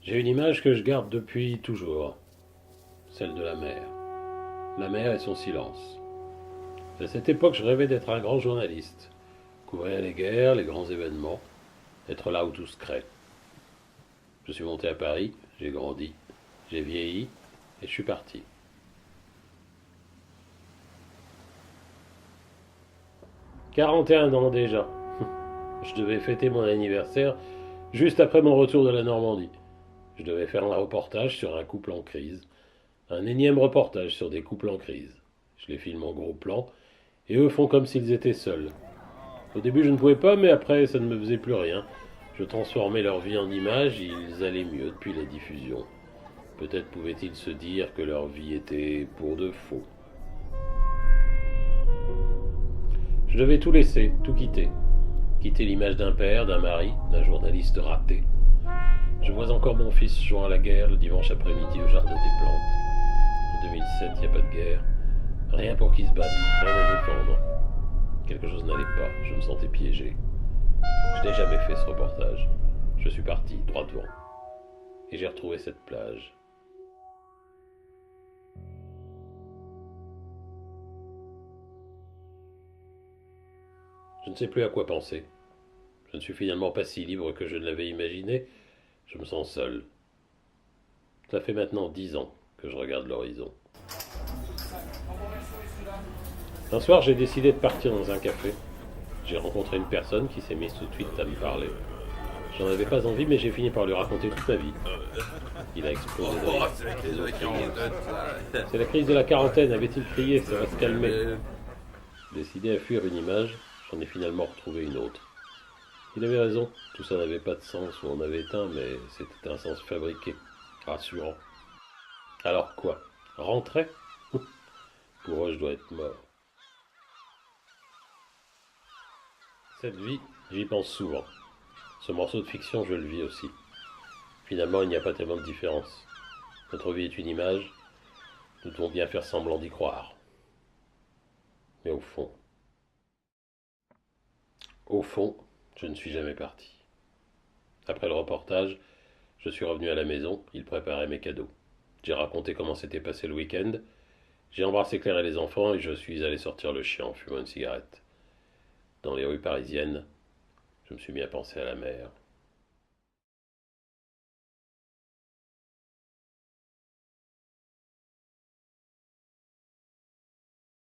J'ai une image que je garde depuis toujours, celle de la mer. La mer et son silence. À cette époque, je rêvais d'être un grand journaliste, couvrir les guerres, les grands événements, être là où tout se crée. Je suis monté à Paris, j'ai grandi, j'ai vieilli, et je suis parti. 41 ans déjà. Je devais fêter mon anniversaire juste après mon retour de la Normandie. Je devais faire un reportage sur un couple en crise. Un énième reportage sur des couples en crise. Je les filme en gros plan, et eux font comme s'ils étaient seuls. Au début je ne pouvais pas, mais après ça ne me faisait plus rien. Je transformais leur vie en images, et ils allaient mieux depuis la diffusion. Peut-être pouvaient-ils se dire que leur vie était pour de faux. Je devais tout laisser, tout quitter. Quitter l'image d'un père, d'un mari, d'un journaliste raté. Je vois encore mon fils jouant à la guerre le dimanche après-midi au jardin des plantes. En 2007, il n'y a pas de guerre. Rien pour qu'ils se battent, rien à défendre. Quelque chose n'allait pas, je me sentais piégé. Je n'ai jamais fait ce reportage. Je suis parti, droit devant. Et j'ai retrouvé cette plage. Je ne sais plus à quoi penser. Je ne suis finalement pas si libre que je ne l'avais imaginé. Je me sens seul. Ça fait maintenant 10 ans que je regarde l'horizon. Un soir, j'ai décidé de partir dans un café. J'ai rencontré une personne qui s'est mise tout de suite à me parler. J'en avais pas envie, mais j'ai fini par lui raconter toute ma vie. Il a explosé de rire. Les autres riaient. C'est la crise de la quarantaine, avait-il crié, ça va se calmer. Décidé à fuir une image, j'en ai finalement retrouvé une autre. Il avait raison, tout ça n'avait pas de sens ou en avait un, mais c'était un sens fabriqué, rassurant. Alors quoi? Rentrer? Pour eux, je dois être mort. Cette vie, j'y pense souvent. Ce morceau de fiction, je le vis aussi. Finalement, il n'y a pas tellement de différence. Notre vie est une image, nous devons bien faire semblant d'y croire. Mais au fond, je ne suis jamais parti. Après le reportage, je suis revenu à la maison, ils préparaient mes cadeaux. J'ai raconté comment s'était passé le week-end, j'ai embrassé Claire et les enfants et je suis allé sortir le chien en fumant une cigarette. Dans les rues parisiennes, je me suis mis à penser à la mer.